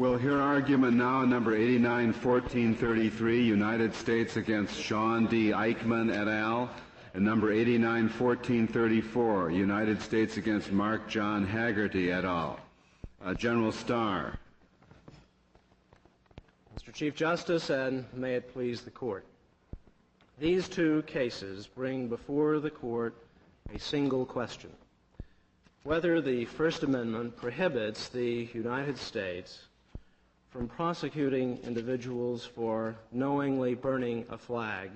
We'll hear argument now in number 89-1433, United States against Sean D. Eichman et al., and number 89-1434, United States against Mark John Haggerty et al. General Starr. Mr. Chief Justice, and may it please the Court. These two cases bring before the Court a single question: whether the First Amendment prohibits the United States from prosecuting individuals for knowingly burning a flag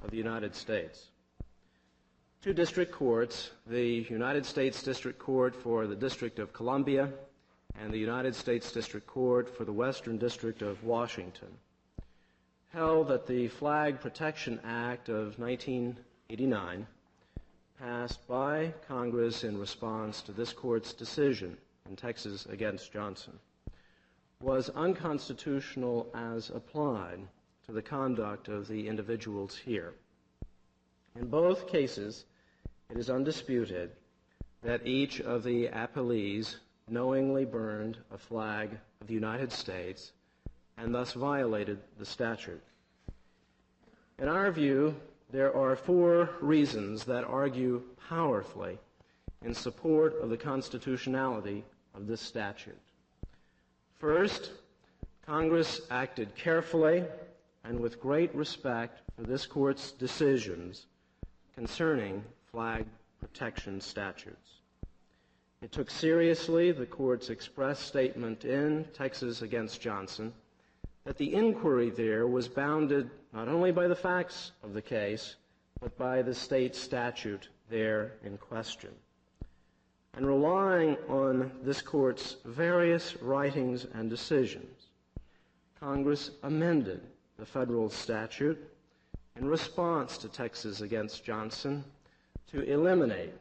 of the United States. Two district courts, the United States District Court for the District of Columbia and the United States District Court for the Western District of Washington, held that the Flag Protection Act of 1989, passed by Congress in response to this Court's decision in Texas against Johnson, was unconstitutional as applied to the conduct of the individuals here. In both cases, it is undisputed that each of the appellees knowingly burned a flag of the United States and thus violated the statute. In our view, there are four reasons that argue powerfully in support of the constitutionality of this statute. First, Congress acted carefully and with great respect for this Court's decisions concerning flag protection statutes. It took seriously the Court's express statement in Texas against Johnson that the inquiry there was bounded not only by the facts of the case, but by the state statute there in question. And relying on this Court's various writings and decisions, Congress amended the federal statute in response to Texas against Johnson to eliminate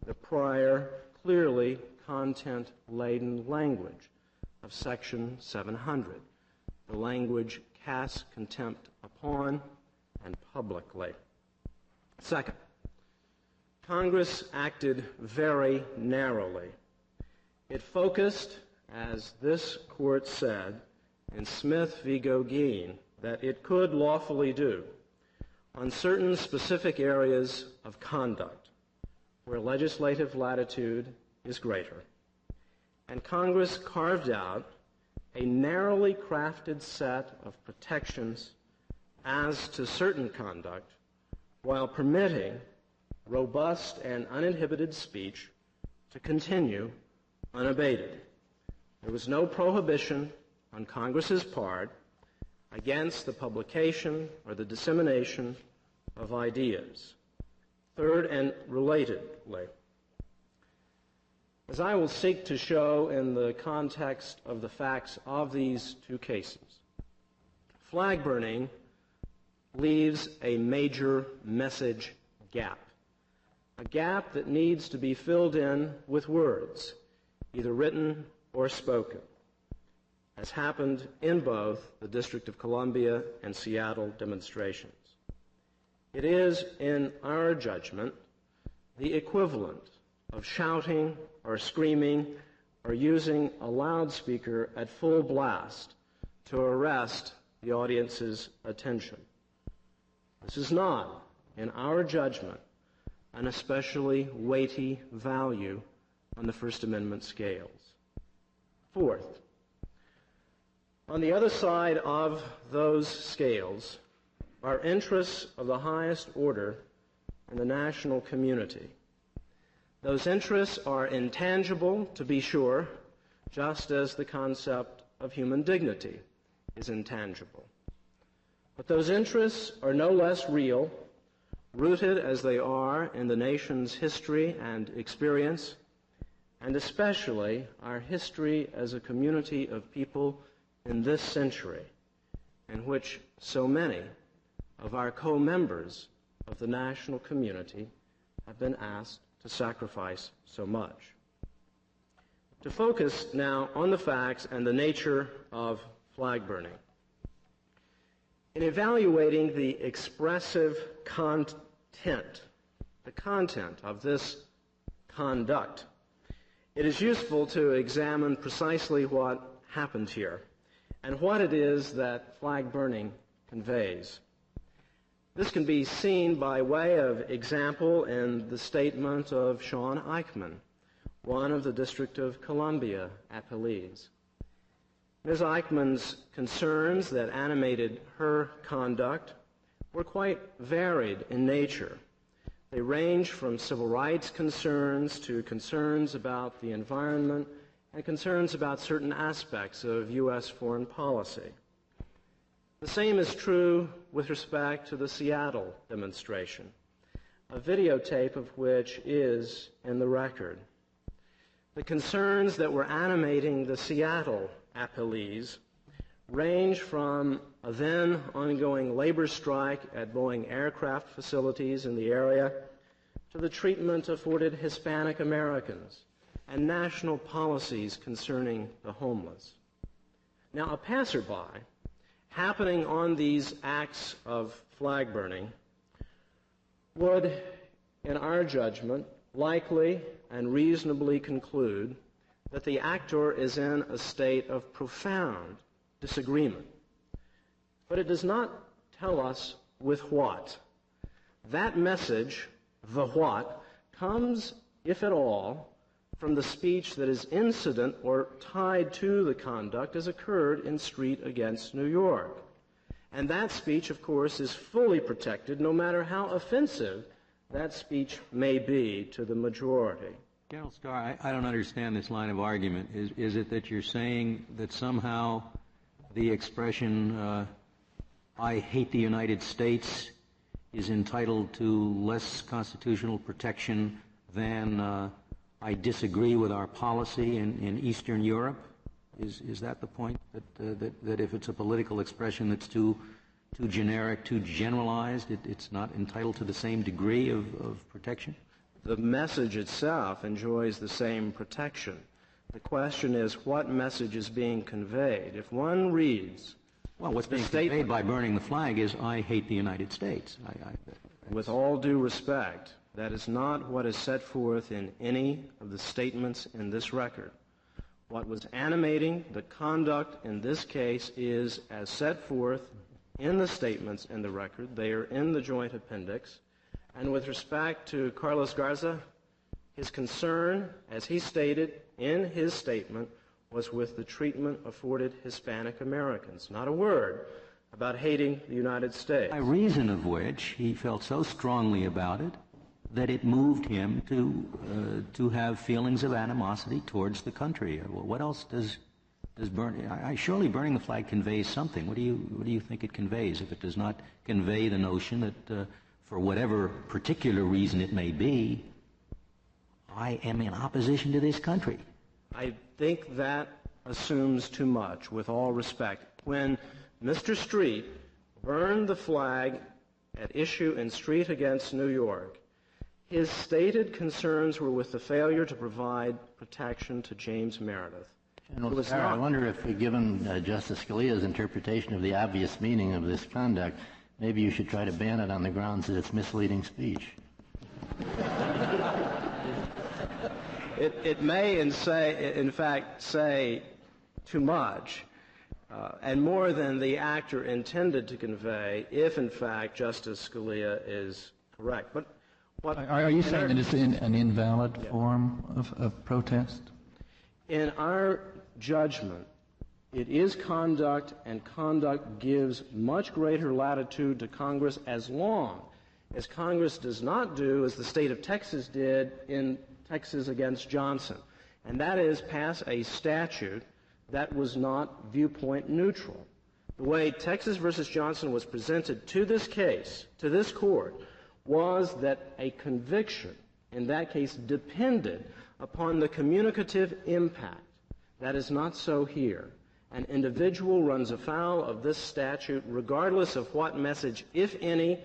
the prior clearly content-laden language of Section 700, the language casts contempt upon and publicly. Second, Congress acted very narrowly. It focused, as this Court said in Smith v. Gogin, that it could lawfully do on certain specific areas of conduct where legislative latitude is greater. And Congress carved out a narrowly crafted set of protections as to certain conduct while permitting robust and uninhibited speech to continue unabated. There was no prohibition on Congress's part against the publication or the dissemination of ideas. Third, and relatedly, as I will seek to show in the context of the facts of these two cases, flag burning leaves a major message gap, a gap that needs to be filled in with words, either written or spoken, as happened in both the District of Columbia and Seattle demonstrations. It is, in our judgment, the equivalent of shouting or screaming or using a loudspeaker at full blast to arrest the audience's attention. This is not, in our judgment, an especially weighty value on the First Amendment scales. Fourth, on the other side of those scales are interests of the highest order in the national community. Those interests are intangible, to be sure, just as the concept of human dignity is intangible. But those interests are no less real, rooted as they are in the nation's history and experience, and especially our history as a community of people in this century, in which so many of our co-members of the national community have been asked to sacrifice so much. To focus now on the facts and the nature of flag burning. In evaluating the expressive content, the content of this conduct, it is useful to examine precisely what happened here and what it is that flag burning conveys. This can be seen by way of example in the statement of Sean Eichman, one of the District of Columbia appellees. Ms. Eichman's concerns that animated her conduct were quite varied in nature. They range from civil rights concerns to concerns about the environment and concerns about certain aspects of U.S. foreign policy. The same is true with respect to the Seattle demonstration, a videotape of which is in the record. The concerns that were animating the Seattle appellees range from a then ongoing labor strike at Boeing aircraft facilities in the area to the treatment afforded Hispanic Americans and national policies concerning the homeless. Now, a passerby happening on these acts of flag burning would, in our judgment, likely and reasonably conclude that the actor is in a state of profound disagreement. But it does not tell us with what. That message, the what, comes, if at all, from the speech that is incident or tied to the conduct as occurred in Street Against New York. And that speech, of course, is fully protected no matter how offensive that speech may be to the majority. General Starr, I don't understand this line of argument. Is it that you're saying that somehow the expression, I hate the United States, is entitled to less constitutional protection than I disagree with our policy in Eastern Europe? Is that the point, that if it's a political expression that's too generic, too generalized, it's not entitled to the same degree of protection? The message itself enjoys the same protection. The question is what message is being conveyed. If one reads... Well, what's being conveyed by burning the flag is, I hate the United States. With all due respect, that is not what is set forth in any of the statements in this record. What was animating the conduct in this case is, as set forth in the statements in the record, they are in the joint appendix, and with respect to Carlos Garza, his concern, as he stated in his statement, was with the treatment afforded Hispanic Americans. Not a word about hating the United States. By reason of which he felt so strongly about it that it moved him to have feelings of animosity towards the country. Well, what else does surely burning the flag conveys something. What do you think it conveys if it does not convey the notion that for whatever particular reason it may be, I am in opposition to this country? I think that assumes too much, with all respect. When Mr. Street burned the flag at issue in Street Against New York, his stated concerns were with the failure to provide protection to James Meredith. General Starr, I wonder if, given Justice Scalia's interpretation of the obvious meaning of this conduct, maybe you should try to ban it on the grounds that it's misleading speech. It may, in fact, say too much, and more than the actor intended to convey, if, in fact, Justice Scalia is correct. But what are you saying that it's an invalid form of protest? In our judgment, it is conduct, and conduct gives much greater latitude to Congress as long as Congress does not do as the state of Texas did in Texas against Johnson, and that is pass a statute that was not viewpoint neutral. The way Texas versus Johnson was presented to this case, to this court, was that a conviction in that case depended upon the communicative impact. That is not so here. An individual runs afoul of this statute regardless of what message, if any,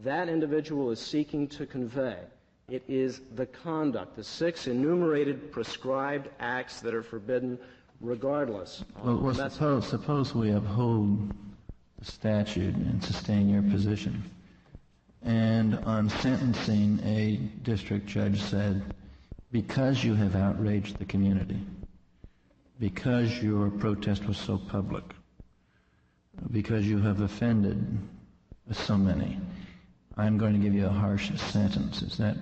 that individual is seeking to convey. It is the conduct, the 6 enumerated prescribed acts that are forbidden regardless. Well, suppose we uphold the statute and sustain your position. And on sentencing, a district judge said, because you have outraged the community, because your protest was so public, because you have offended so many, I'm going to give you a harsh sentence. Is that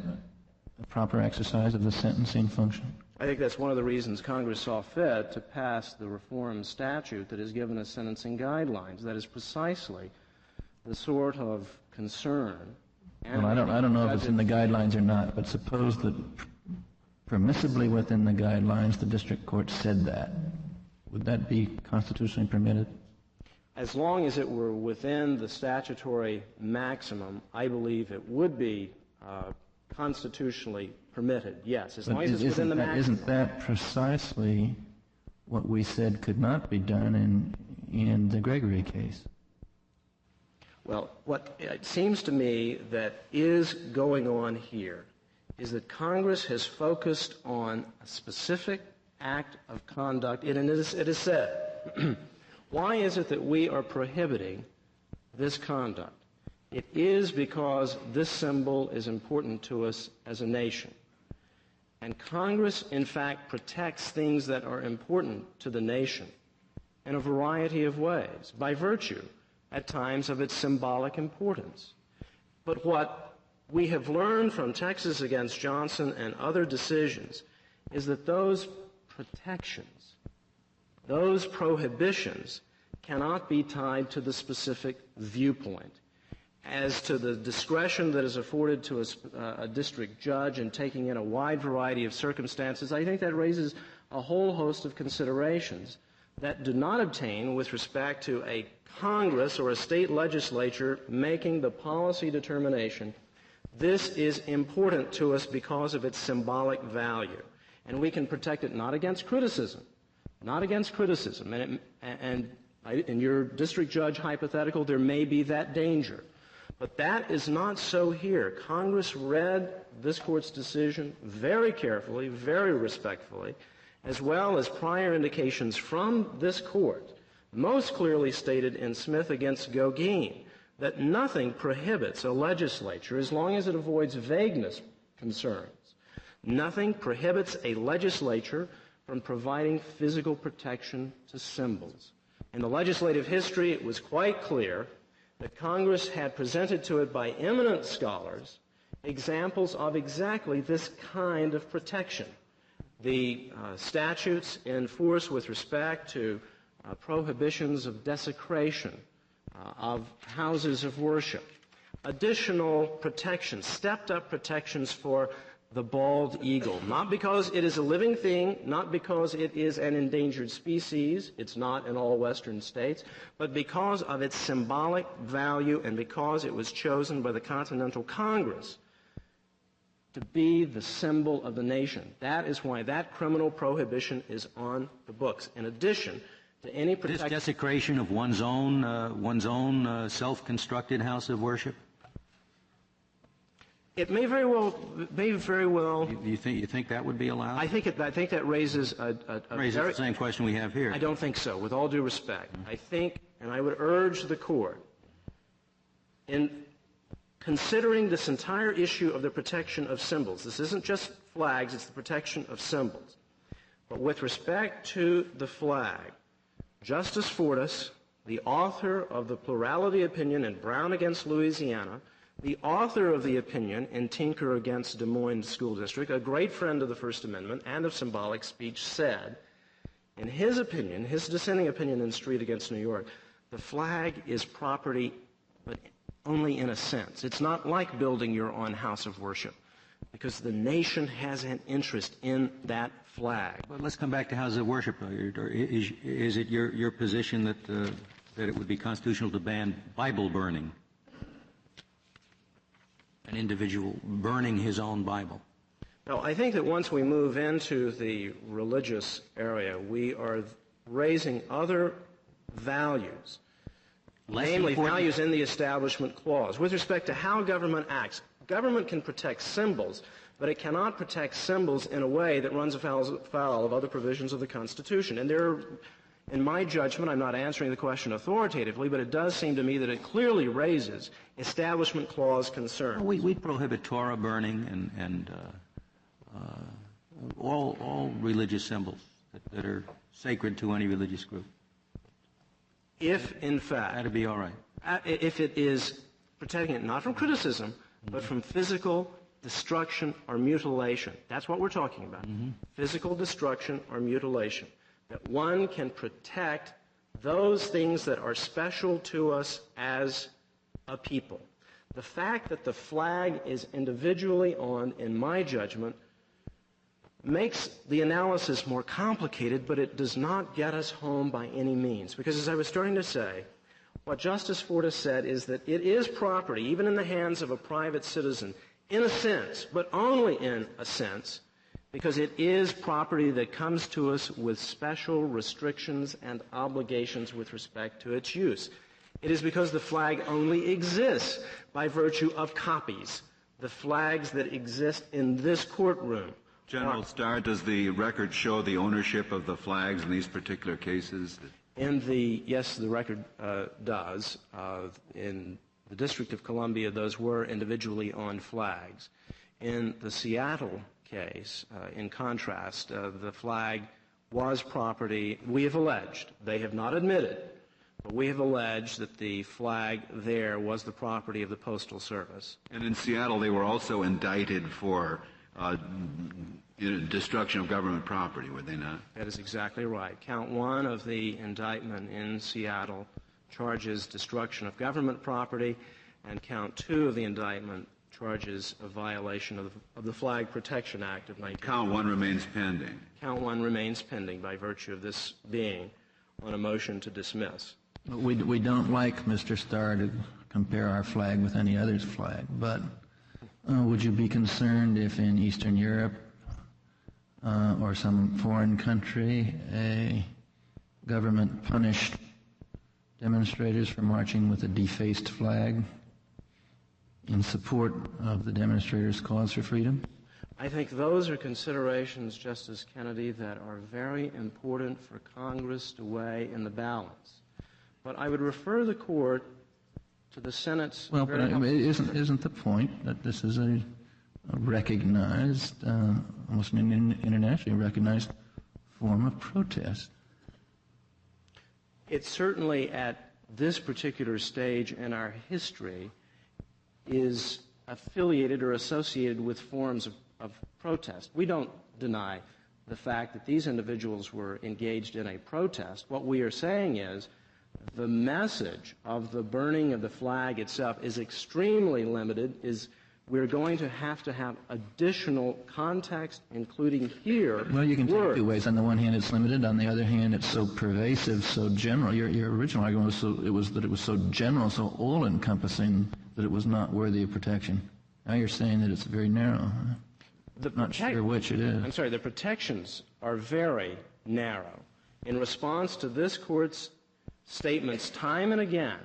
a proper exercise of the sentencing function? I think that's one of the reasons Congress saw fit to pass the reform statute that has given us sentencing guidelines. That is precisely the sort of concern. Well, I don't know if it's in the guidelines or not, but suppose that permissibly within the guidelines the district court said that. Would that be constitutionally permitted? As long as it were within the statutory maximum, I believe it would be constitutionally permitted, yes, as long as it's within the maximum. Isn't that precisely what we said could not be done in the Gregory case? Well, what it seems to me that is going on here is that Congress has focused on a specific act of conduct. It is said, why is it that we are prohibiting this conduct? It is because this symbol is important to us as a nation. And Congress, in fact, protects things that are important to the nation in a variety of ways, by virtue, at times, of its symbolic importance. But what we have learned from Texas against Johnson and other decisions is that those protections, those prohibitions, cannot be tied to the specific viewpoint. As to the discretion that is afforded to a district judge in taking in a wide variety of circumstances, I think that raises a whole host of considerations that do not obtain with respect to a Congress or a state legislature making the policy determination. This is important to us because of its symbolic value. And we can protect it not against criticism, And in your district judge hypothetical, there may be that danger. But that is not so here. Congress read this Court's decision very carefully, very respectfully, as well as prior indications from this Court, most clearly stated in Smith against Gauguin, that nothing prohibits a legislature, as long as it avoids vagueness concerns, nothing prohibits a legislature from providing physical protection to symbols. In the legislative history, it was quite clear that Congress had presented to it by eminent scholars examples of exactly this kind of protection. The statutes in force with respect to prohibitions of desecration of houses of worship, additional protections, stepped-up protections for the bald eagle, not because it is a living thing, not because it is an endangered species, it's not in all Western states, but because of its symbolic value and because it was chosen by the Continental Congress to be the symbol of the nation. That is why that criminal prohibition is on the books. In addition to any protection... This desecration of one's own self-constructed house of worship? It may very well. You think that would be allowed? I think that raises the same question we have here. I don't think so. With all due respect, I think, and I would urge the Court, in considering this entire issue of the protection of symbols. This isn't just flags; it's the protection of symbols. But with respect to the flag, Justice Fortas, the author of the plurality opinion in Brown against Louisiana, the author of the opinion in Tinker against Des Moines School District, a great friend of the First Amendment and of symbolic speech, said, in his opinion, his dissenting opinion in Street against New York, the flag is property, but only in a sense. It's not like building your own house of worship, because the nation has an interest in that flag. Well, let's come back to houses of worship. Is it your position that it would be constitutional to ban Bible burning? An individual burning his own Bible? No, I think that once we move into the religious area, we are raising other values, namely values in the Establishment Clause. With respect to how government acts, government can protect symbols, but it cannot protect symbols in a way that runs afoul of other provisions of the Constitution. And there are, in my judgment, I'm not answering the question authoritatively, but it does seem to me that it clearly raises Establishment Clause concerns. Well, we prohibit Torah burning and all religious symbols that are sacred to any religious group. if, in fact, That'd be all right. if it is protecting it not from criticism, but from physical destruction or mutilation. That's what we're talking about. Physical destruction or mutilation. That one can protect those things that are special to us as a people. The fact that the flag is individually on, in my judgment, makes the analysis more complicated, but it does not get us home by any means. Because as I was starting to say, what Justice Fortas said is that it is property, even in the hands of a private citizen, in a sense, but only in a sense, because it is property that comes to us with special restrictions and obligations with respect to its use. It is because the flag only exists by virtue of copies, the flags that exist in this courtroom. General Starr, does the record show the ownership of the flags in these particular cases? Yes, the record does. In the District of Columbia, those were individually owned flags. In the Seattle case, in contrast, the flag was property, we have alleged, they have not admitted, but we have alleged that the flag there was the property of the Postal Service. And in Seattle, they were also indicted for destruction of government property, were they not? That is exactly right. Count 1 of the indictment in Seattle charges destruction of government property, and count 2 of the indictment charges a violation of the Flag Protection Act of 19... Count 1 remains pending. Count 1 remains pending by virtue of this being on a motion to dismiss. We don't like, Mr. Starr, to compare our flag with any other's flag, but would you be concerned if in Eastern Europe or some foreign country a government punished demonstrators for marching with a defaced flag in support of the demonstrators' cause for freedom? I think those are considerations, Justice Kennedy, that are very important for Congress to weigh in the balance. But I would refer the Court to the Senate's... Well, but isn't the point that this is a recognized, almost an internationally recognized form of protest? It certainly, at this particular stage in our history, is affiliated or associated with forms of protest. We don't deny the fact that these individuals were engaged in a protest. What we are saying is the message of the burning of the flag itself is extremely limited, we're going to have additional context, including here. Well, you can take it two ways. On the one hand, it's limited. On the other hand, it's so pervasive, so general. Your original argument was that it was so general, so all-encompassing that it was not worthy of protection. Now you're saying that it's very narrow. Not sure which it is. I'm sorry. The protections are very narrow. In response to this Court's statements time and again,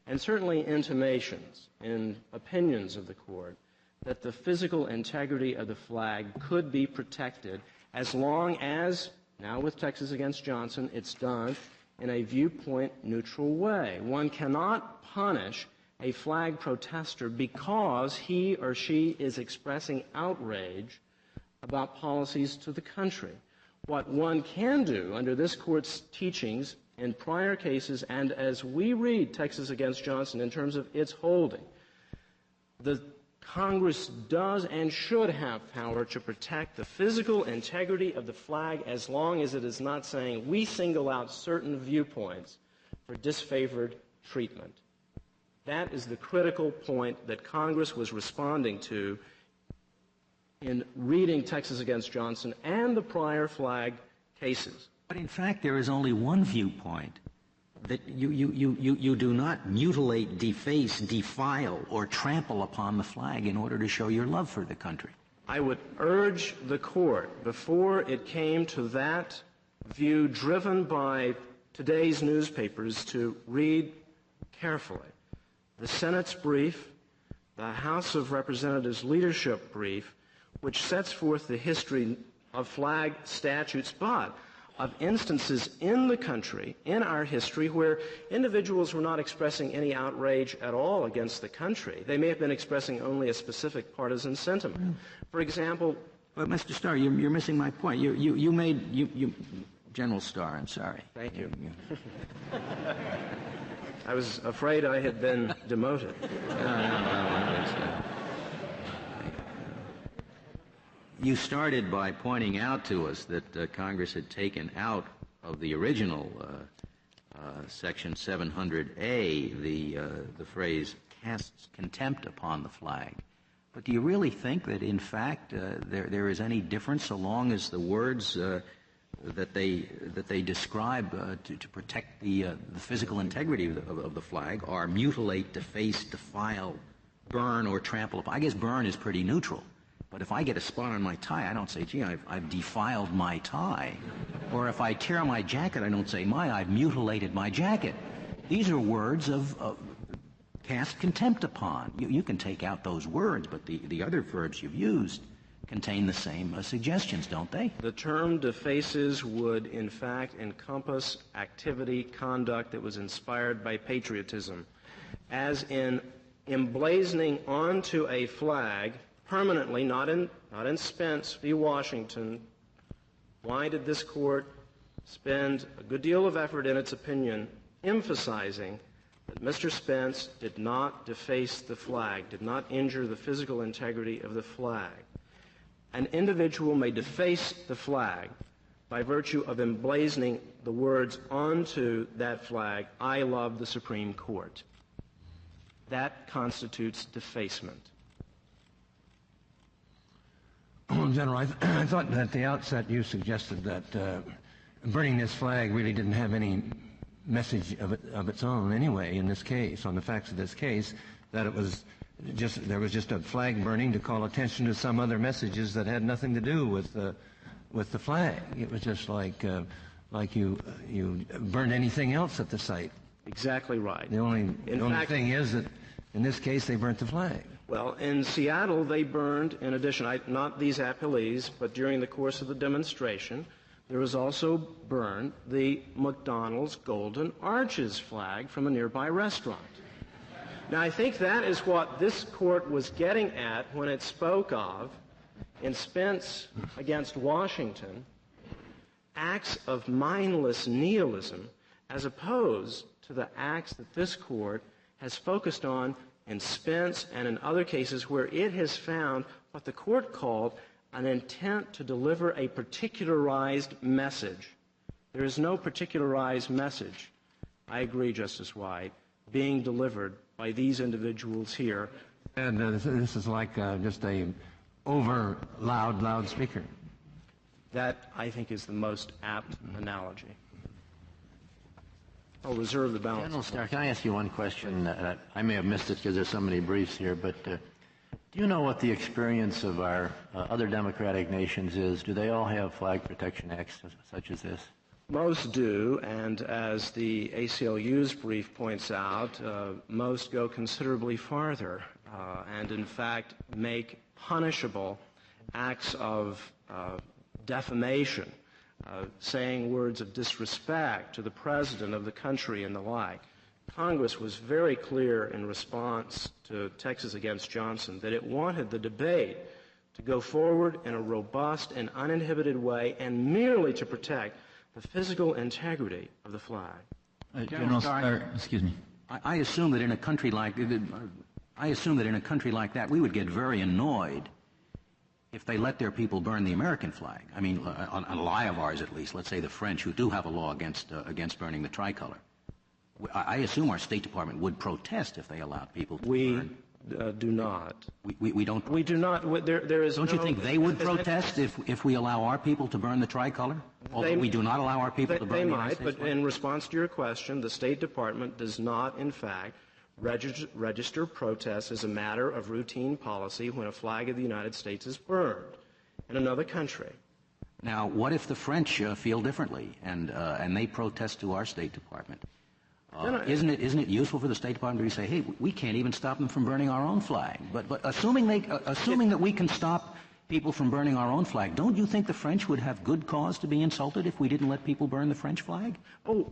and certainly intimations in opinions of the Court, that the physical integrity of the flag could be protected as long as, now with Texas against Johnson, it's done in a viewpoint-neutral way. One cannot punish a flag protester because he or she is expressing outrage about policies to the country. What one can do under this Court's teachings in prior cases, and as we read Texas against Johnson in terms of its holding, the Congress does and should have power to protect the physical integrity of the flag as long as it is not saying we single out certain viewpoints for disfavored treatment. That is the critical point that Congress was responding to in reading Texas against Johnson and the prior flag cases. But in fact, there is only one viewpoint, that you do not mutilate, deface, defile, or trample upon the flag in order to show your love for the country. I would urge the Court, before it came to that view driven by today's newspapers, to read carefully the Senate's brief, the House of Representatives leadership brief, which sets forth the history of flag statutes, but of instances in the country, in our history, where individuals were not expressing any outrage at all against the country. They may have been expressing only a specific partisan sentiment. For example... But, Mr. Starr, you're missing my point. You made... General Starr, I'm sorry. Thank you. I was afraid I had been demoted. You started by pointing out to us that Congress had taken out of the original Section 700A the phrase "casts contempt upon the flag." But do you really think that, in fact, there is any difference so long as the words that they describe to protect the physical integrity of the flag are mutilate, deface, defile, burn, or trample upon? I guess burn is pretty neutral. But if I get a spot on my tie, I don't say, gee, I've defiled my tie. Or if I tear my jacket, I don't say, I've mutilated my jacket. These are words of cast contempt upon. You can take out those words, but the other verbs you've used contain the same suggestions, don't they? The term defaces would, in fact, encompass activity, conduct that was inspired by patriotism, as in emblazoning onto a flag permanently, not in Spence v. Washington. Why did this court spend a good deal of effort, in its opinion, emphasizing that Mr. Spence did not deface the flag, did not injure the physical integrity of the flag? An individual may deface the flag by virtue of emblazoning the words onto that flag, "I love the Supreme Court." That constitutes defacement. Well, General, I thought that at the outset you suggested that burning this flag really didn't have any message of its own anyway in this case, on the facts of this case, that there was just a flag burning to call attention to some other messages that had nothing to do with the flag. It was just like you burned anything else at the site. Exactly right. The only thing is that in this case they burnt the flag. Well, in Seattle, they burned, in addition, not these appellees, but during the course of the demonstration, there was also burned the McDonald's Golden Arches flag from a nearby restaurant. Now, I think that is what this court was getting at when it spoke of, in Spence against Washington, acts of mindless nihilism, as opposed to the acts that this court has focused on in Spence and in other cases where it has found what the court called an intent to deliver a particularized message. There is no particularized message, I agree, Justice White, being delivered by these individuals here. And this is like just a loudspeaker. That, I think, is the most apt analogy. I'll reserve the balance. General Starr, can I ask you one question? I may have missed it because there's so many briefs here, but do you know what the experience of our other democratic nations is? Do they all have flag protection acts such as this? Most do, and as the ACLU's brief points out, most go considerably farther and, in fact, make punishable acts of defamation, saying words of disrespect to the president of the country and the like. Congress was very clear in response to Texas against Johnson that it wanted the debate to go forward in a robust and uninhibited way and merely to protect the physical integrity of the flag. General Starr, excuse me. I assume that in a country like that, we would get very annoyed if they let their people burn the American flag. I mean, on a lie of ours at least, let's say the French, who do have a law against burning the tricolor. I assume our State Department would protest if they allowed people to burn. Do not. We don't. We do not. There is. Don't you think they would protest if we allow our people to burn the tricolor? Although we do not allow our people to burn the United States flag? They might, but in response to your question, the State Department does not, in fact, register protests as a matter of routine policy when a flag of the United States is burned in another country. Now, what if the French feel differently and they protest to our State Department? Isn't it useful for the State Department to say, hey, we can't even stop them from burning our own flag? But assuming that we can stop people from burning our own flag, don't you think the French would have good cause to be insulted if we didn't let people burn the French flag? Oh,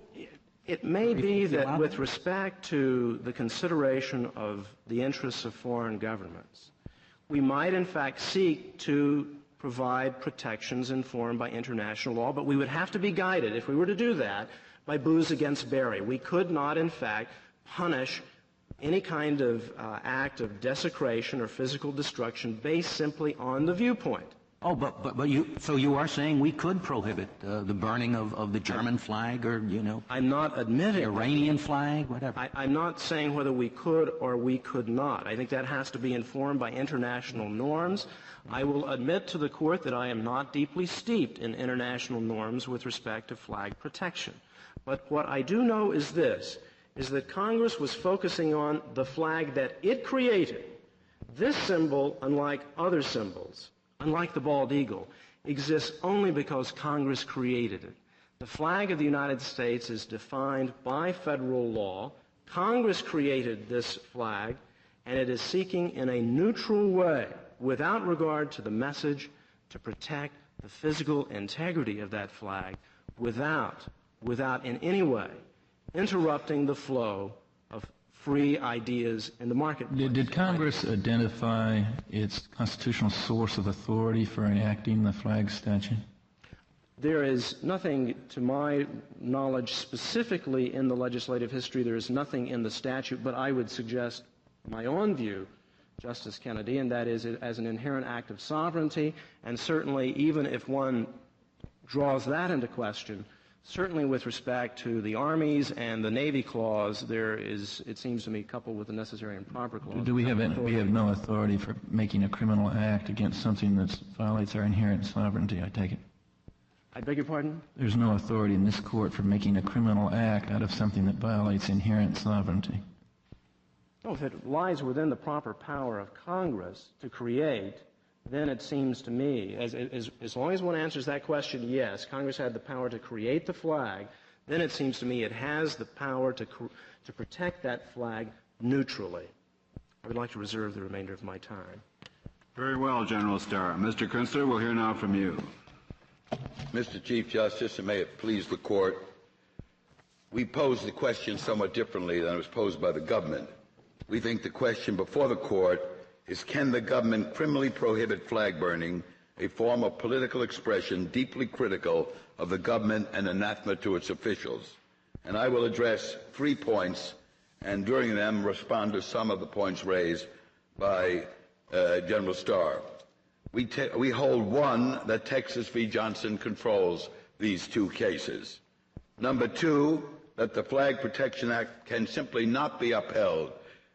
it may be that with respect to the consideration of the interests of foreign governments, we might in fact seek to provide protections informed by international law, but we would have to be guided, if we were to do that, by Booz against Berry. We could not, in fact, punish any kind of act of desecration or physical destruction based simply on the viewpoint. Oh, but you are saying we could prohibit the burning of the German flag, or I'm not admitting Iranian flag, whatever. I'm not saying whether we could or we could not. I think that has to be informed by international norms. I will admit to the court that I am not deeply steeped in international norms with respect to flag protection. But what I do know is this, is that Congress was focusing on the flag that it created. This symbol, unlike other symbols, unlike the bald eagle, exists only because Congress created it. The flag of the United States is defined by federal law. Congress created this flag, and it is seeking in a neutral way, without regard to the message, to protect the physical integrity of that flag without in any way interrupting the flow of free ideas in the marketplace. Did Congress identify its constitutional source of authority for enacting the flag statute? There is nothing, to my knowledge, specifically in the legislative history. There is nothing in the statute, but I would suggest my own view, Justice Kennedy, and that is as an inherent act of sovereignty, and certainly even if one draws that into question, certainly with respect to the Army's and the Navy clause, there is, it seems to me, coupled with the necessary and proper clause. We have no authority for making a criminal act against something that violates our inherent sovereignty, I take it? I beg your pardon? There's no authority in this court for making a criminal act out of something that violates inherent sovereignty. No, if it lies within the proper power of Congress to create, then it seems to me, as long as one answers that question, yes, Congress had the power to create the flag, then it seems to me it has the power to protect that flag neutrally. I would like to reserve the remainder of my time. Very well, General Starr. Mr. Kunstler, we'll hear now from you. Mr. Chief Justice, and may it please the Court, we pose the question somewhat differently than it was posed by the government. We think the question before the Court is, can the government criminally prohibit flag burning, a form of political expression deeply critical of the government and anathema to its officials? And I will address 3 points, and during them respond to some of the points raised by General Starr. We hold, 1, that Texas v. Johnson controls these 2 cases. Number 2, that the Flag Protection Act can simply not be upheld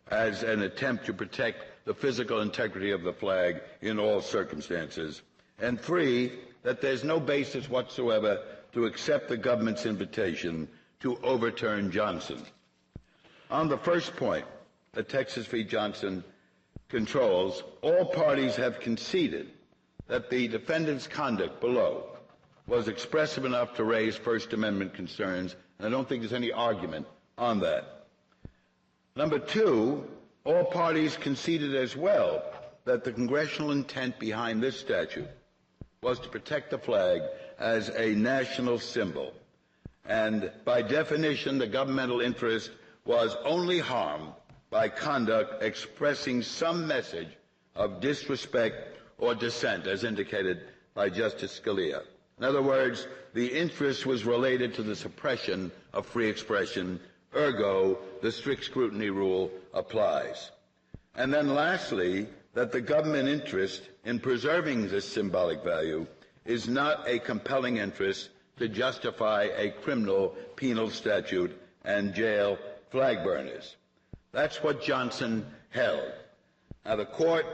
as an attempt to protect the physical integrity of the flag in all circumstances. And 3, that there's no basis whatsoever to accept the government's invitation to overturn Johnson. On the first point, that Texas v. Johnson controls, all parties have conceded that the defendant's conduct below was expressive enough to raise First Amendment concerns, and I don't think there's any argument on that. Number 2, all parties conceded as well that the congressional intent behind this statute was to protect the flag as a national symbol. And by definition, the governmental interest was only harmed by conduct expressing some message of disrespect or dissent, as indicated by Justice Scalia. In other words, the interest was related to the suppression of free expression, ergo, the strict scrutiny rule applies. And then lastly, that the government interest in preserving this symbolic value is not a compelling interest to justify a criminal penal statute and jail flag burners. That's what Johnson held. Now, the Court,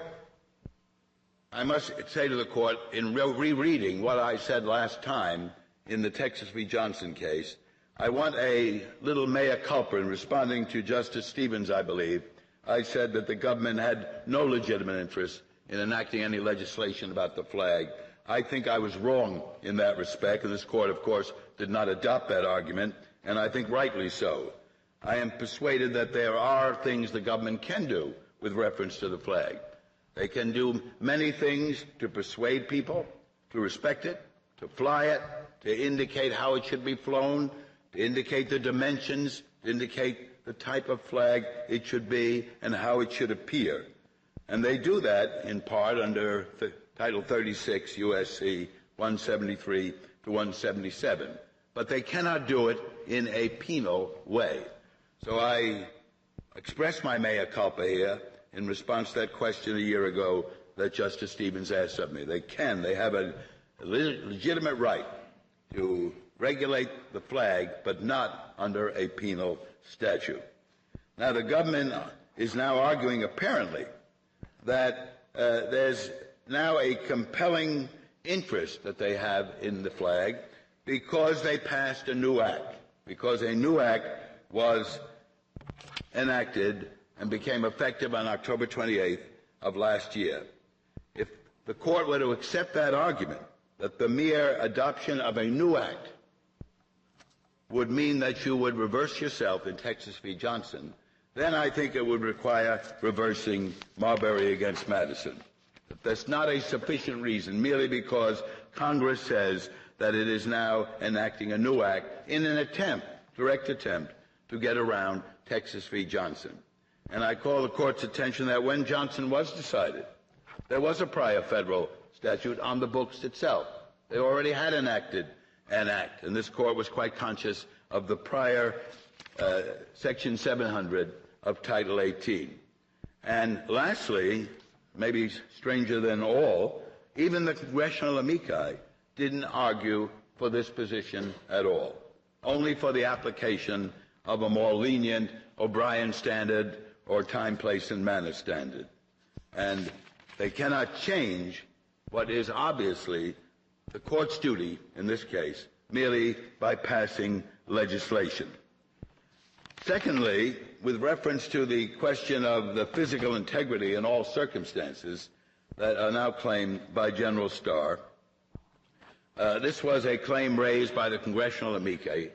I must say to the Court, in rereading what I said last time in the Texas v. Johnson case, I want a little mea culpa in responding to Justice Stevens, I believe. I said that the government had no legitimate interest in enacting any legislation about the flag. I think I was wrong in that respect, and this Court, of course, did not adopt that argument, and I think rightly so. I am persuaded that there are things the government can do with reference to the flag. They can do many things to persuade people to respect it, to fly it, to indicate how it should be flown, to indicate the dimensions, to indicate the type of flag it should be and how it should appear. And they do that in part under Title 36 U.S.C. 173 to 177. But they cannot do it in a penal way. So I express my mea culpa here in response to that question a year ago that Justice Stevens asked of me. They have a legitimate right to regulate the flag, but not under a penal statute. Now, the government is now arguing, apparently, that there's now a compelling interest that they have in the flag because they passed a new act, because a new act was enacted and became effective on October 28th of last year. If the court were to accept that argument, that the mere adoption of a new act would mean that you would reverse yourself in Texas v. Johnson, then I think it would require reversing Marbury against Madison. That's not a sufficient reason, merely because Congress says that it is now enacting a new act in an attempt, direct attempt, to get around Texas v. Johnson. And I call the court's attention that when Johnson was decided, there was a prior federal statute on the books itself. They already had enacted an act, and this court was quite conscious of the prior Section 700 of Title 18. And lastly, maybe stranger than all, even the congressional amici didn't argue for this position at all, only for the application of a more lenient O'Brien standard or time, place, and manner standard. And they cannot change what is obviously the court's duty in this case, merely by passing legislation. Secondly, with reference to the question of the physical integrity in all circumstances that are now claimed by General Starr, this was a claim raised by the congressional amici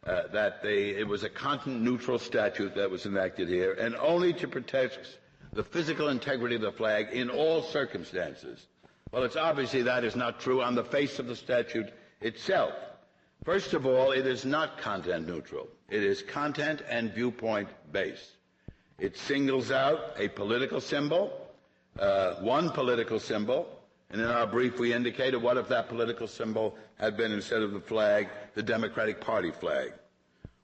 that it was a content-neutral statute that was enacted here, and only to protect the physical integrity of the flag in all circumstances. Well, it's obviously that is not true on the face of the statute itself. First of all, it is not content-neutral. It is content and viewpoint-based. It singles out a political symbol, one political symbol, and in our brief we indicated what if that political symbol had been, instead of the flag, the Democratic Party flag,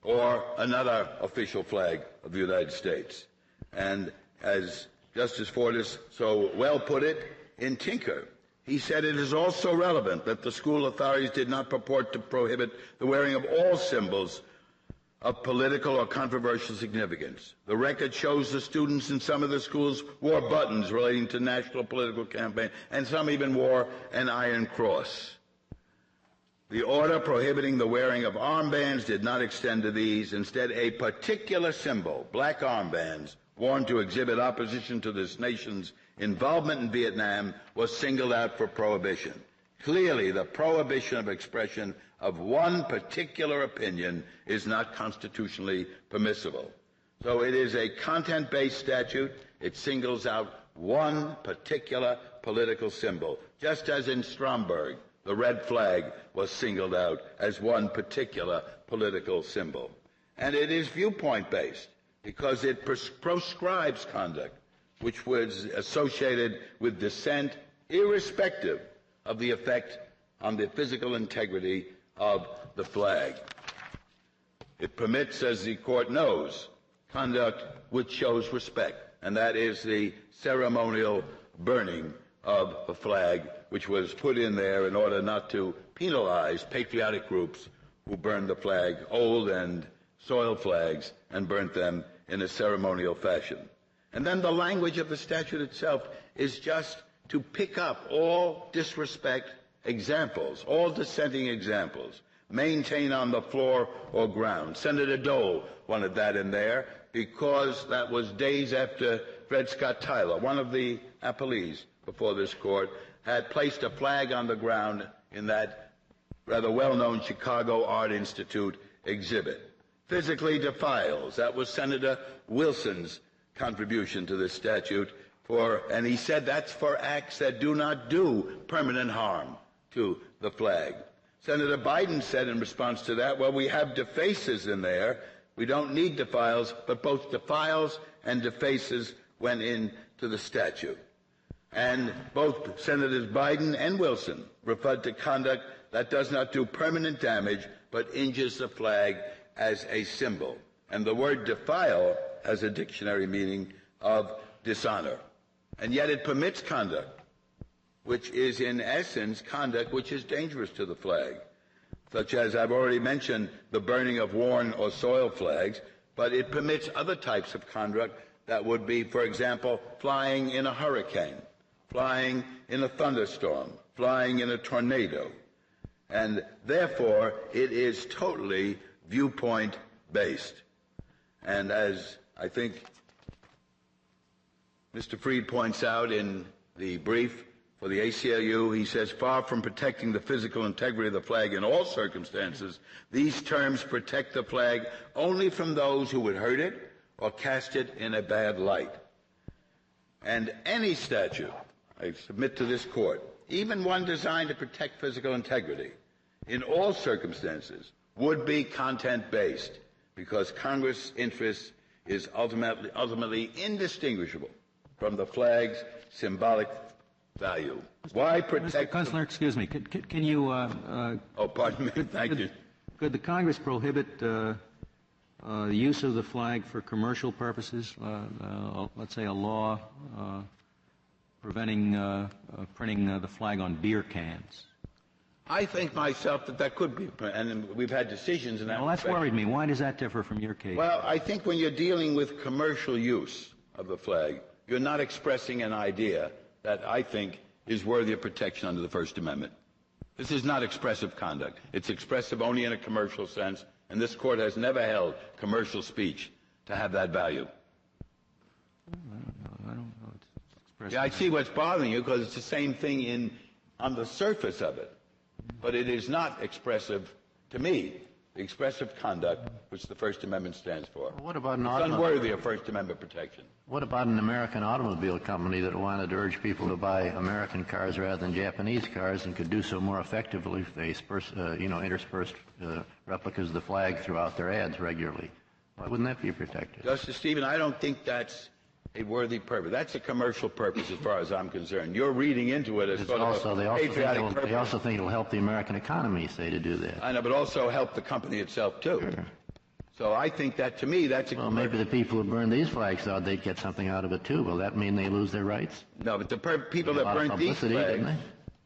or another official flag of the United States. And as Justice Fortas so well put it in Tinker, he said it is also relevant that the school authorities did not purport to prohibit the wearing of all symbols of political or controversial significance. The record shows the students in some of the schools wore buttons relating to national political campaign, and some even wore an iron cross. The order prohibiting the wearing of armbands did not extend to these. Instead, a particular symbol, black armbands, worn to exhibit opposition to this nation's involvement in Vietnam, was singled out for prohibition. Clearly, the prohibition of expression of one particular opinion is not constitutionally permissible. So it is a content-based statute. It singles out one particular political symbol, just as in Stromberg, the red flag was singled out as one particular political symbol. And it is viewpoint-based because it proscribes conduct which was associated with dissent, irrespective of the effect on the physical integrity of the flag. It permits, as the court knows, conduct which shows respect, and that is the ceremonial burning of a flag, which was put in there in order not to penalize patriotic groups who burned the flag, old and soiled flags, and burnt them in a ceremonial fashion. And then the language of the statute itself is just to pick up all disrespect examples, all dissenting examples, maintain on the floor or ground. Senator Dole wanted that in there because that was days after Dred Scott Tyler, one of the appellees before this court, had placed a flag on the ground in that rather well-known Chicago Art Institute exhibit. Physically defiles, that was Senator Wilson's contribution to this statute, and he said that's for acts that do not do permanent harm to the flag. Senator Biden said in response to that, well, we have defaces in there. We don't need defiles, but both defiles and defaces went into the statute. And both Senators Biden and Wilson referred to conduct that does not do permanent damage, but injures the flag as a symbol. And the word defile has a dictionary meaning of dishonor. And yet it permits conduct, which is in essence conduct which is dangerous to the flag, such as I've already mentioned the burning of worn or soiled flags, but it permits other types of conduct that would be, for example, flying in a hurricane, flying in a thunderstorm, flying in a tornado. And therefore, it is totally viewpoint-based. And as I think Mr. Freed points out in the brief for the ACLU, he says, far from protecting the physical integrity of the flag in all circumstances, these terms protect the flag only from those who would hurt it or cast it in a bad light. And any statute, I submit to this court, even one designed to protect physical integrity, in all circumstances, would be content-based, because Congress' interest is ultimately indistinguishable from the flag's symbolic value. Why protect... Mr. Kunstler, excuse me. Can you... oh, pardon me. Thank you. Could the Congress prohibit the use of the flag for commercial purposes? Let's say a law preventing printing the flag on beer cans. I think myself that could be, and we've had decisions in that Well, that's worried me. Why does that differ from your case? Well, I think when you're dealing with commercial use of the flag, you're not expressing an idea that I think is worthy of protection under the First Amendment. This is not expressive conduct. It's expressive only in a commercial sense, and this court has never held commercial speech to have that value. I don't know. It's expressive. Yeah, I see what's bothering you, because it's the same thing on the surface of it. But it is not expressive, to me, the expressive conduct which the First Amendment stands for. What about it's unworthy of First Amendment protection. What about an American automobile company that wanted to urge people to buy American cars rather than Japanese cars, and could do so more effectively if they interspersed replicas of the flag throughout their ads regularly? Why wouldn't that be protected? Justice Stevens, I don't think that's a worthy purpose. That's a commercial purpose as far as I'm concerned. You're reading into it as sort of a patriotic purpose. They also think it'll help the American economy, say, to do that. I know, but also help the company itself, too. Sure. So I think that, to me, that's a Well, maybe the people who burn these flags thought they'd get something out of it, too. Will that mean they lose their rights? No, but the people that burnt these flags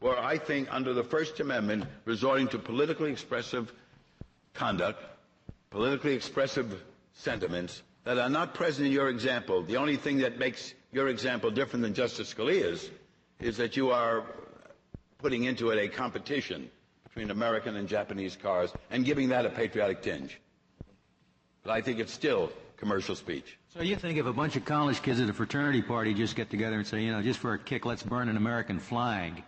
were, I think, under the First Amendment, resorting to politically expressive conduct, politically expressive sentiments that are not present in your example. The only thing that makes your example different than Justice Scalia's is that you are putting into it a competition between American and Japanese cars and giving that a patriotic tinge. But I think it's still commercial speech. So you think if a bunch of college kids at a fraternity party just get together and say, just for a kick, let's burn an American flag,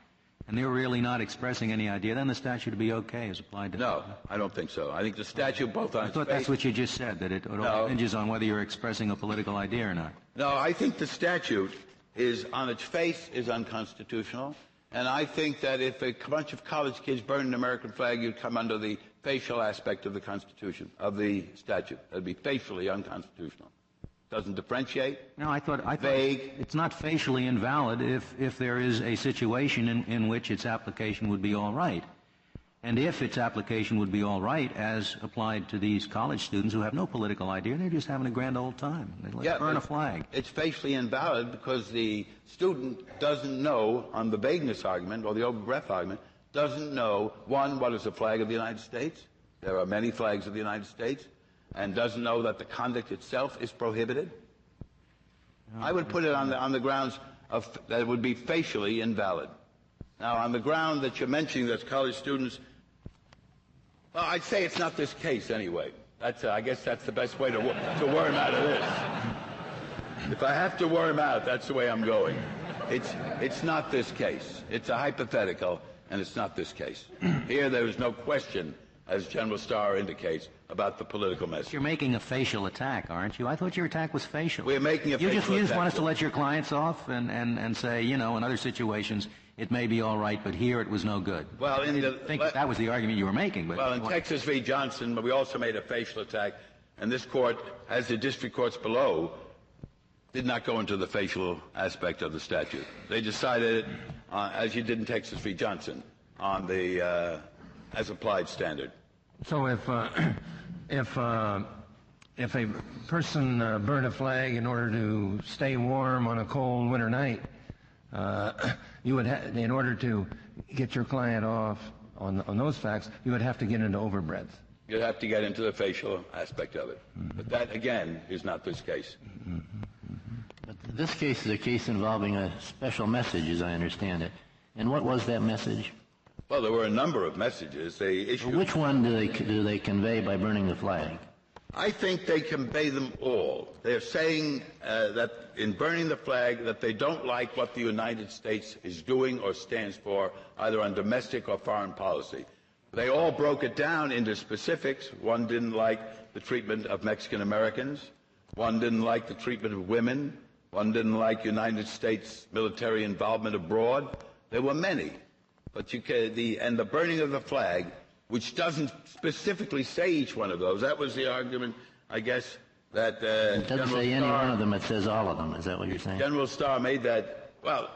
and they're really not expressing any idea, then the statute would be okay as applied to No, I don't think so. I think the statute both on I thought that's what you just said, that it all hinges on whether you're expressing a political idea or not. No, I think the statute is, on its face, is unconstitutional. And I think that if a bunch of college kids burn an American flag, you'd come under the facial aspect of the Constitution, of the statute. That would be facially unconstitutional. Doesn't differentiate. No, I thought vague. It's not facially invalid if there is a situation in which its application would be all right. And if its application would be all right as applied to these college students who have no political idea, they're just having a grand old time. They burn a flag. It's facially invalid because the student doesn't know, on the vagueness argument or the over-breath argument, doesn't know, one, what is the flag of the United States? There are many flags of the United States. And doesn't know that the conduct itself is prohibited. I would put it on the grounds that it would be facially invalid. Now, on the ground that you're mentioning, that college students, well, I'd say it's not this case anyway. I guess that's the best way to worm out of this. If I have to worm out, that's the way I'm going. It's not this case. It's a hypothetical, and it's not this case. Here, there is no question, as General Starr indicates, about the political message. You're making a facial attack, aren't you? I thought your attack was facial. We're making a facial attack. You just want us to let your clients off and say, in other situations, it may be all right, but here it was no good. Well, I think that was the argument you were making. But well, in Texas v. Johnson, we also made a facial attack, and this court, as the district courts below, did not go into the facial aspect of the statute. They decided, as you did in Texas v. Johnson, on the as applied standard. So if a person burn a flag in order to stay warm on a cold winter night, you would in order to get your client off on those facts, you would have to get into overbreadth. You'd have to get into the facial aspect of it. But that, again, is not this case. But this case is a case involving a special message, as I understand it. And what was that message? Well, there were a number of messages. They issued. Which one do they convey by burning the flag? I think they convey them all. They're saying that in burning the flag that they don't like what the United States is doing or stands for, either on domestic or foreign policy. They all broke it down into specifics. One didn't like the treatment of Mexican Americans. One didn't like the treatment of women. One didn't like United States military involvement abroad. There were many. But the burning of the flag, which doesn't specifically say each one of those, that was the argument, I guess, that it doesn't General say any Starr, one of them, it says all of them. Is that what you're saying? General Starr made that, well,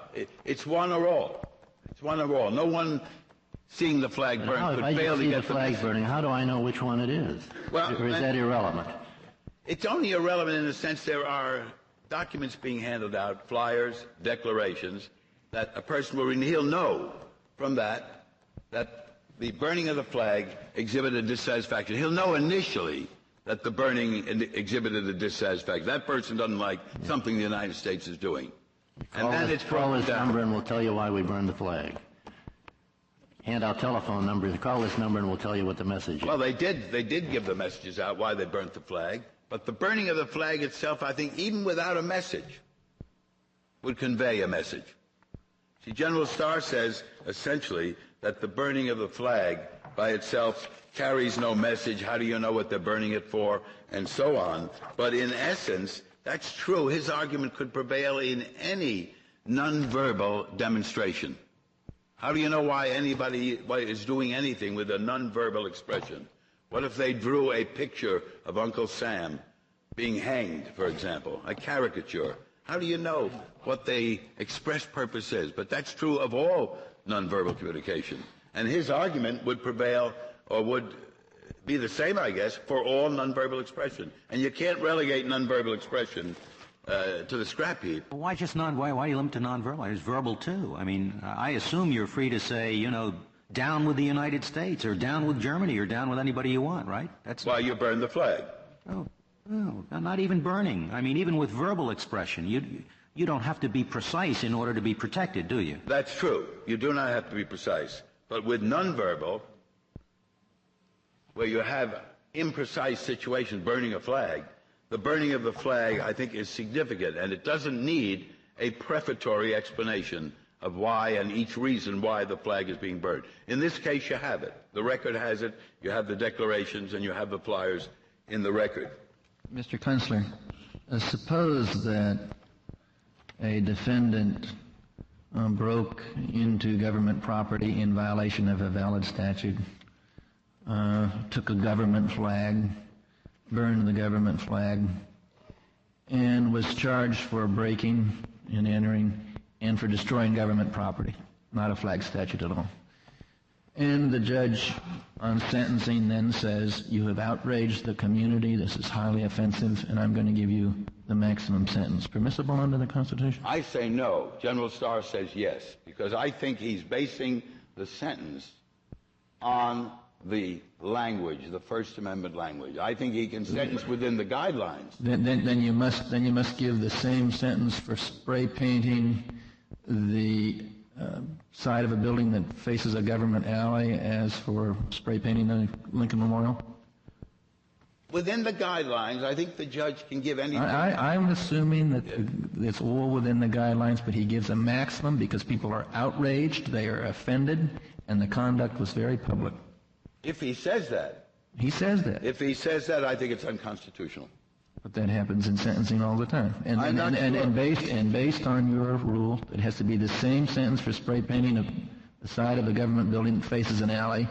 it's one or all. It's one or all. No one seeing the flag burn could fail to get the flag burning. How do I know which one it is? Well, or is that irrelevant? It's only irrelevant in the sense there are documents being handed out, flyers, declarations, that a person will read, and he'll know from that the burning of the flag exhibited dissatisfaction. He'll know initially that the burning exhibited a dissatisfaction. That person doesn't like something the United States is doing. And then it's call this number and we'll tell you why we burned the flag. Hand out telephone numbers. Call this number and we'll tell you what the message is. Well, they did give the messages out why they burnt the flag. But the burning of the flag itself, I think, even without a message, would convey a message. See, General Starr says, essentially, that the burning of the flag by itself carries no message. How do you know what they're burning it for? And so on. But in essence, that's true. His argument could prevail in any nonverbal demonstration. How do you know why anybody is doing anything with a nonverbal expression? What if they drew a picture of Uncle Sam being hanged, for example, a caricature? How do you know what the express purpose is? But that's true of all nonverbal communication. And his argument would prevail, or would be the same, I guess, for all nonverbal expression. And you can't relegate nonverbal expression to the scrap heap. Well, why just why do you limit to nonverbal? It's verbal too. I mean, I assume you're free to say, down with the United States, or down with Germany, or down with anybody you want, right? That's why you burn the flag. Oh, no, not even burning. I mean, even with verbal expression, you don't have to be precise in order to be protected, do you? That's true. You do not have to be precise. But with nonverbal, where you have imprecise situations, burning a flag, the burning of the flag, I think, is significant, and it doesn't need a prefatory explanation of why and each reason why the flag is being burned. In this case, you have it. The record has it. You have the declarations, and you have the flyers in the record. Mr. Kunstler, suppose that a defendant broke into government property in violation of a valid statute, took a government flag, burned the government flag, and was charged for breaking and entering and for destroying government property, not a flag statute at all. And the judge on sentencing then says, you have outraged the community, this is highly offensive, and I'm going to give you the maximum sentence. Permissible under the Constitution? I say no. General Starr says yes, because I think he's basing the sentence on the language, the First Amendment language. I think he can sentence within the guidelines. Then you must give the same sentence for spray painting the side of a building that faces a government alley as for spray painting the Lincoln Memorial? Within the guidelines, I think the judge can give anything. I'm assuming that it's all within the guidelines, but he gives a maximum because people are outraged, they are offended, and the conduct was very public. If he says that. He says that. If he says that, I think it's unconstitutional. But that happens in sentencing all the time. And based on your rule, it has to be the same sentence for spray painting the side of a government building that faces an alley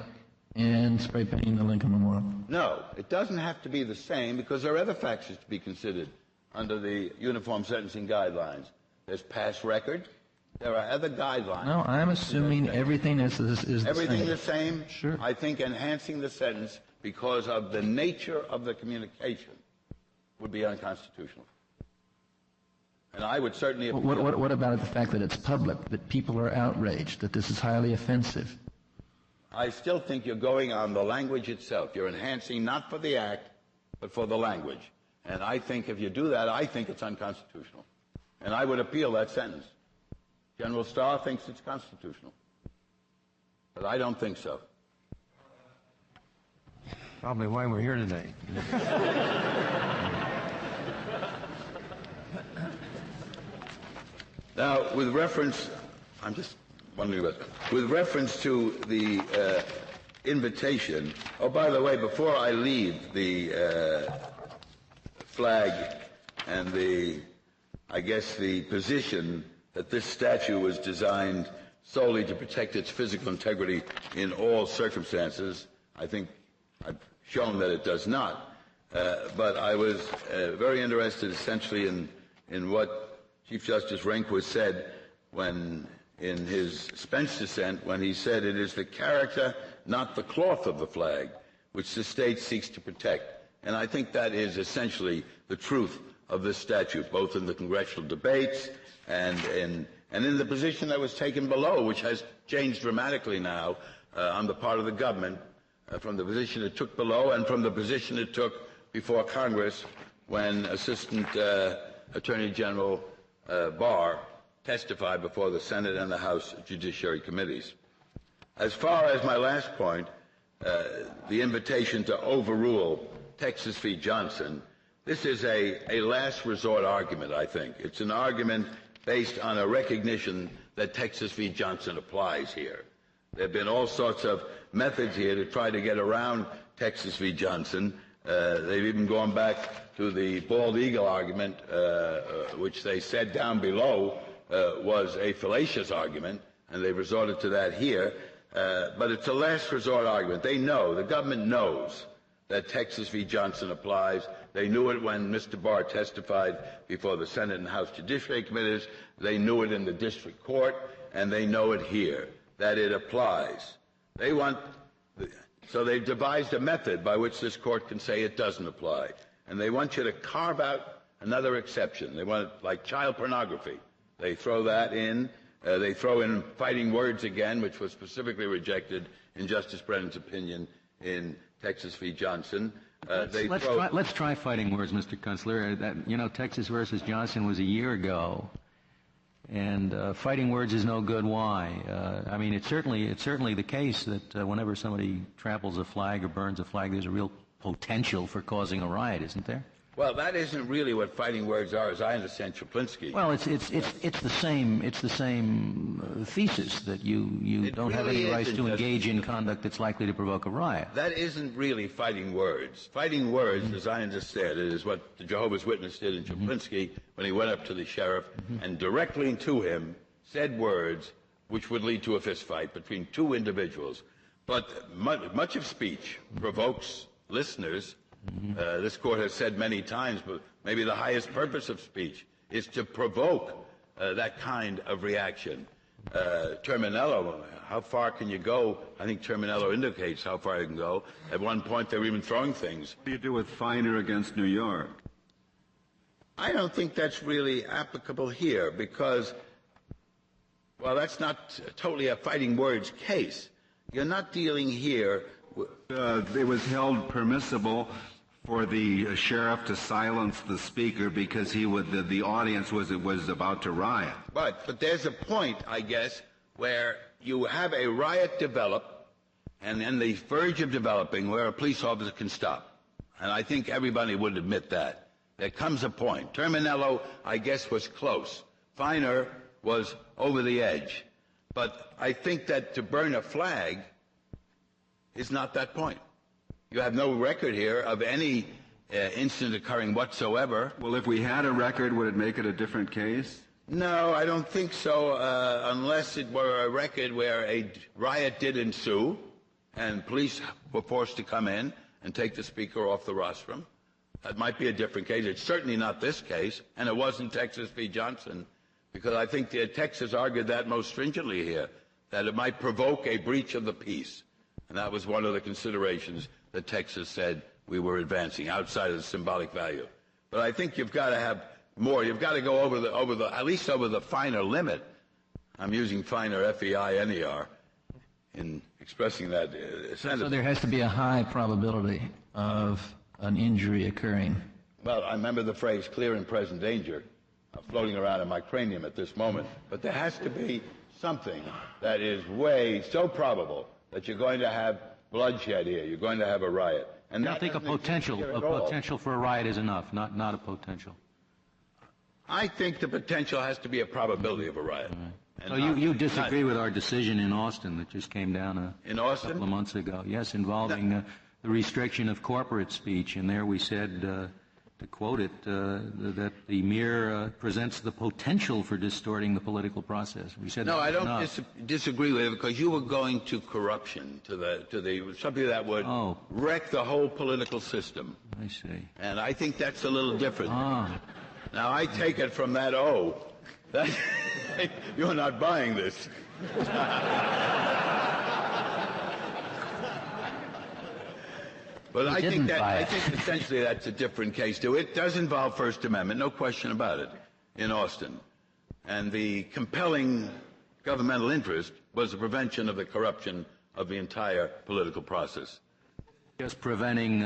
and spray painting the Lincoln Memorial. No, it doesn't have to be the same because there are other factors to be considered under the Uniform Sentencing Guidelines. There's past record. There are other guidelines. No, I'm assuming everything is the same. Everything the same? Sure. I think enhancing the sentence because of the nature of the communication would be unconstitutional. And I would certainly appeal. What about the fact that it's public, that people are outraged, that this is highly offensive? I still think you're going on the language itself. You're enhancing not for the act, but for the language. And I think if you do that, I think it's unconstitutional. And I would appeal that sentence. General Starr thinks it's constitutional. But I don't think so. Probably why we're here today. Now, with reference, I'm just wondering with reference to the invitation. Oh, by the way, before I leave the flag and I guess the position that this statue was designed solely to protect its physical integrity in all circumstances, I think I've shown that it does not. But I was very interested essentially in what Chief Justice Rehnquist said when, in his Spence dissent, when he said, "It is the character, not the cloth of the flag, which the state seeks to protect." And I think that is essentially the truth of this statute, both in the congressional debates and in the position that was taken below, which has changed dramatically now on the part of the government, from the position it took below and from the position it took before Congress when Assistant Attorney General Barr testified before the Senate and the House Judiciary Committees. As far as my last point, the invitation to overrule Texas v. Johnson, this is a last resort argument, I think. It's an argument based on a recognition that Texas v. Johnson applies here. There have been all sorts of methods here to try to get around Texas v. Johnson. They've even gone back to the bald eagle argument, which they said down below was a fallacious argument, and they've resorted to that here. But it's a last resort argument. They know, the government knows that Texas v. Johnson applies. They knew it when Mr. Barr testified before the Senate and House Judiciary Committees. They knew it in the district court, and they know it here, that it applies. So they've devised a method by which this court can say it doesn't apply. And they want you to carve out another exception. They want it like child pornography. They throw that in. They throw in fighting words again, which was specifically rejected in Justice Brennan's opinion in Texas v. Johnson. Let's try fighting words, Mr. Kunstler. Texas versus Johnson was a year ago, and fighting words is no good. Why? I mean, it's certainly the case that whenever somebody tramples a flag or burns a flag, there's a real potential for causing a riot, isn't there? Well, that isn't really what fighting words are, as I understand Chaplinsky. Well, it's the same thesis that you don't have any right to engage in conduct that's likely to provoke a riot. That isn't really fighting words. Fighting words, as I understand it, is what the Jehovah's Witness did in Chaplinsky when he went up to the sheriff and directly to him said words which would lead to a fist fight between two individuals. But much of speech provokes listeners. This court has said many times, but maybe the highest purpose of speech is to provoke that kind of reaction. Terminello, how far can you go? I think Terminello indicates how far you can go. At one point, they were even throwing things. What do you do with Feiner against New York? I don't think that's really applicable here because, well, that's not totally a fighting words case. You're not dealing here. It was held permissible for the sheriff to silence the speaker because the audience was about to riot. But there's a point, I guess, where you have a riot develop and then the verge of developing where a police officer can stop. And I think everybody would admit that. There comes a point. Terminello, I guess, was close. Feiner was over the edge. But I think that to burn a flag is not that point. You have no record here of any incident occurring whatsoever. Well, if we had a record, would it make it a different case? No, I don't think so, unless it were a record where a riot did ensue and police were forced to come in and take the speaker off the rostrum. That might be a different case. It's certainly not this case, and it wasn't Texas v. Johnson, because I think Texas argued that most stringently here, that it might provoke a breach of the peace. And that was one of the considerations that Texas said we were advancing outside of the symbolic value. But I think you've got to have more. You've got to go at least over the finer limit. I'm using finer, F-E-I-N-E-R, in expressing that sentence. So there has to be a high probability of an injury occurring. Well, I remember the phrase clear and present danger floating around in my cranium at this moment. But there has to be something that is way so probable that you're going to have bloodshed here, you're going to have a riot. And I think a potential for a riot is enough, not a potential. I think the potential has to be a probability of a riot. Right. So you disagree with our decision in Austin that just came down in Austin? A couple of months ago? Yes, involving the restriction of corporate speech. And there we said, to quote it, that the mere presents the potential for distorting the political process. We said no, I don't disagree with it, because you were going to corruption, to the something that would wreck the whole political system. I see. And I think that's a little different. Ah. Now I take it from that that you're not buying this. But I think essentially that's a different case too. It does involve First Amendment, no question about it, in Austin. And the compelling governmental interest was the prevention of the corruption of the entire political process. Just preventing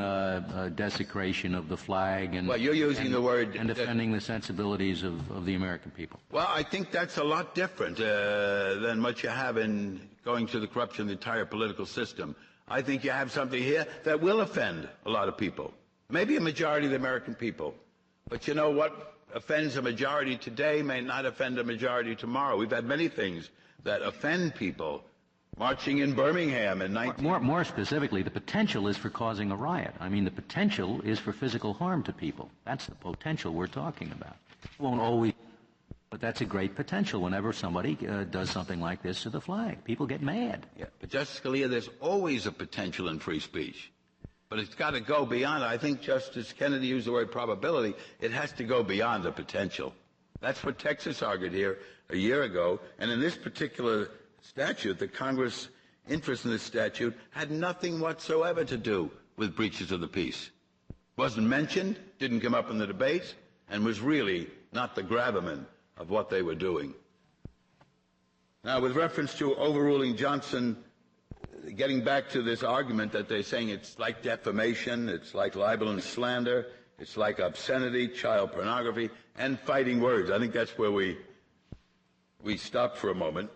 desecration of the flag and well, you're using the word and defending the sensibilities of the American people. Well, I think that's a lot different than what you have in going to the corruption of the entire political system. I think you have something here that will offend a lot of people, maybe a majority of the American people. But you know what offends a majority today may not offend a majority tomorrow. We've had many things that offend people. Marching in Birmingham in 19... More specifically, the potential is for causing a riot. I mean, the potential is for physical harm to people. That's the potential we're talking about. It won't always... But that's a great potential whenever somebody does something like this to the flag. People get mad. Yeah, but Justice Scalia, there's always a potential in free speech. But it's got to go beyond. I think Justice Kennedy used the word probability. It has to go beyond the potential. That's what Texas argued here a year ago. And in this particular statute, the Congress interest in this statute had nothing whatsoever to do with breaches of the peace. Wasn't mentioned, didn't come up in the debates, and was really not the gravamen of what they were doing. Now, with reference to overruling Johnson, getting back to this argument that they're saying it's like defamation, it's like libel and slander, it's like obscenity, child pornography, and fighting words. I think that's where we stopped for a moment.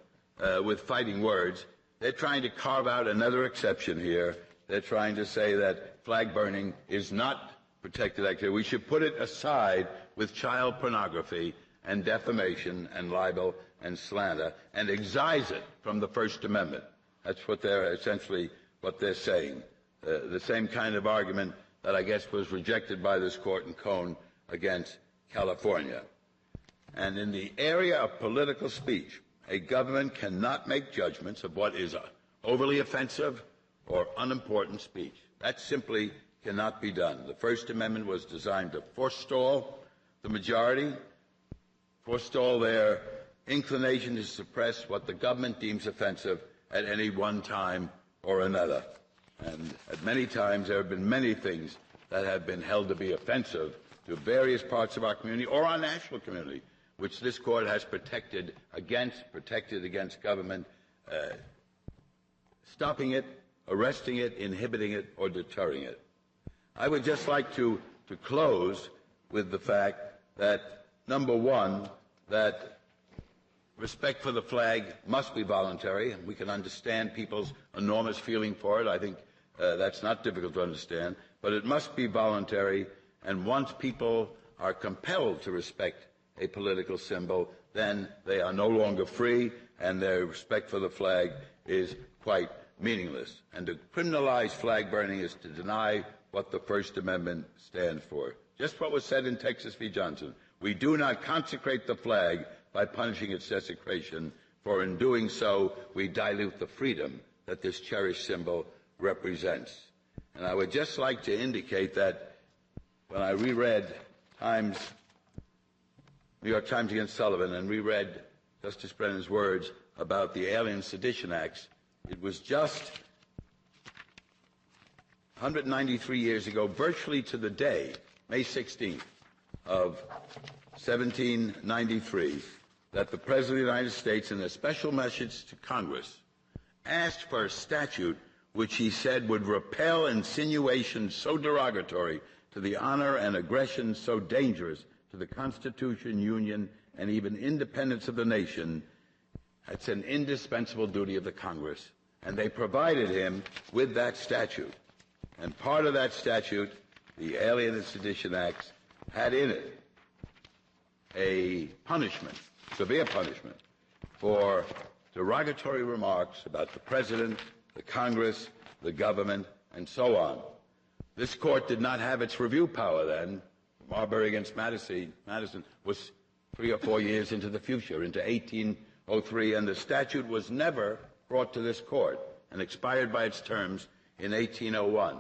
With fighting words, they're trying to carve out another exception here. They're trying to say that flag burning is not protected activity. We should put it aside with child pornography and defamation and libel and slander and excise it from the First Amendment. That's what they're essentially what they're saying. The same kind of argument that I guess was rejected by this court in Cone against California. And in the area of political speech, a government cannot make judgments of what is overly offensive or unimportant speech. That simply cannot be done. The First Amendment was designed to forestall the majority, forestall their inclination to suppress what the government deems offensive at any one time or another. And at many times there have been many things that have been held to be offensive to various parts of our community or our national community, which this court has protected against government stopping it, arresting it, inhibiting it, or deterring it. I would just like to close with the fact that, number one, that respect for the flag must be voluntary, and we can understand people's enormous feeling for it. I think that's not difficult to understand, but it must be voluntary, and once people are compelled to respect a political symbol, then they are no longer free, and their respect for the flag is quite meaningless. And to criminalize flag burning is to deny what the First Amendment stands for. Just what was said in Texas v. Johnson. We do not consecrate the flag by punishing its desecration, for in doing so, we dilute the freedom that this cherished symbol represents. And I would just like to indicate that when I reread New York Times against Sullivan and reread Justice Brennan's words about the Alien Sedition Acts, it was just 193 years ago, virtually to the day, May 16th, of 1793 that the President of the United States, in a special message to Congress, asked for a statute which he said would repel insinuations so derogatory to the honor and aggression so dangerous to the Constitution, Union, and even independence of the nation. It's an indispensable duty of the Congress. And they provided him with that statute. And part of that statute, the Alien and Sedition Acts, had in it a punishment, severe punishment, for derogatory remarks about the President, the Congress, the government, and so on. This court did not have its review power then. Marbury against Madison was 3 or 4 years into the future, into 1803, and the statute was never brought to this court and expired by its terms in 1801.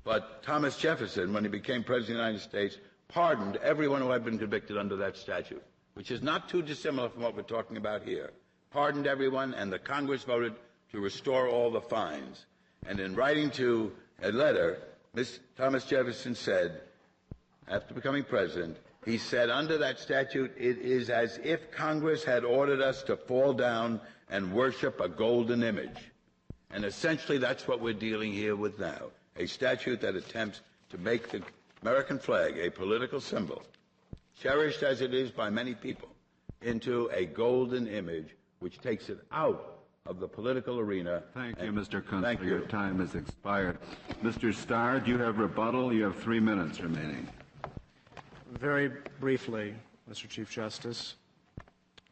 But Thomas Jefferson, when he became President of the United States, pardoned everyone who had been convicted under that statute, which is not too dissimilar from what we're talking about here. Pardoned everyone, and the Congress voted to restore all the fines. And in writing to a letter, Thomas Jefferson said, after becoming president, he said, under that statute, it is as if Congress had ordered us to fall down and worship a golden image. And essentially that's what we're dealing here with now, a statute that attempts to make the American flag a political symbol, cherished as it is by many people, into a golden image which takes it out of the political arena. Thank you, Mr. Kunstler. Your time has expired. Mr. Starr, do you have rebuttal? You have 3 minutes remaining. Very briefly, Mr. Chief Justice,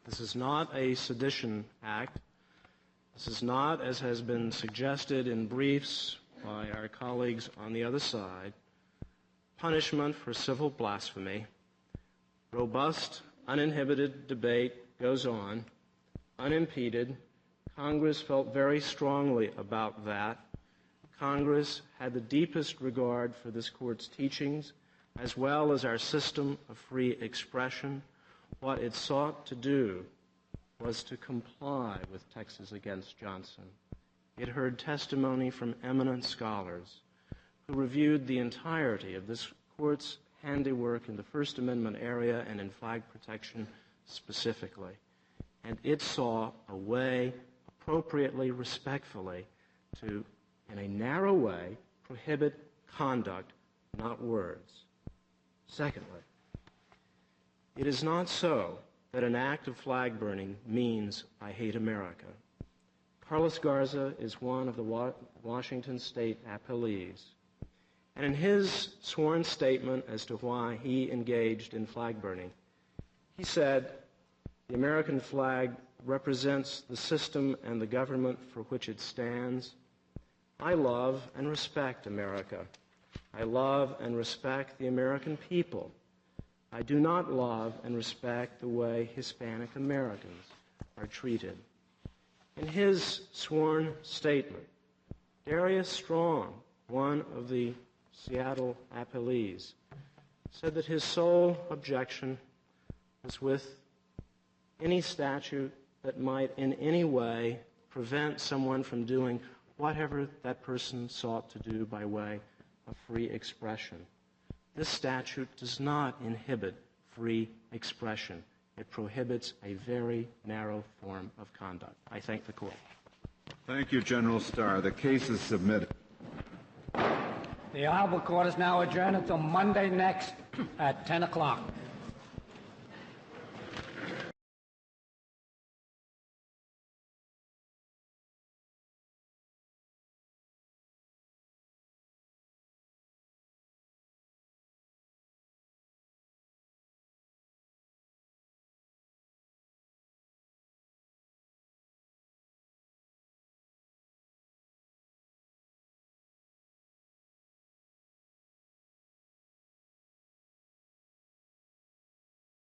this is not a sedition act. This is not, as has been suggested in briefs by our colleagues on the other side, punishment for civil blasphemy. Robust, uninhibited debate goes on, unimpeded. Congress felt very strongly about that. Congress had the deepest regard for this court's teachings, as well as our system of free expression. What it sought to do was to comply with Texas against Johnson. It heard testimony from eminent scholars who reviewed the entirety of this court's handiwork in the First Amendment area and in flag protection specifically. And it saw a way, appropriately, respectfully, to, in a narrow way, prohibit conduct, not words. Secondly, it is not so that an act of flag burning means I hate America. Carlos Garza is one of the Washington State appellees. And in his sworn statement as to why he engaged in flag burning, he said, the American flag represents the system and the government for which it stands. I love and respect America. I love and respect the American people. I do not love and respect the way Hispanic Americans are treated. In his sworn statement, Darius Strong, one of the Seattle appellees, said that his sole objection was with any statute that might in any way prevent someone from doing whatever that person sought to do by way of free expression. This statute does not inhibit free expression. It prohibits a very narrow form of conduct. I thank the Court. Thank you, General Starr. The case is submitted. The Honorable Court is now adjourned until Monday next at 10 o'clock.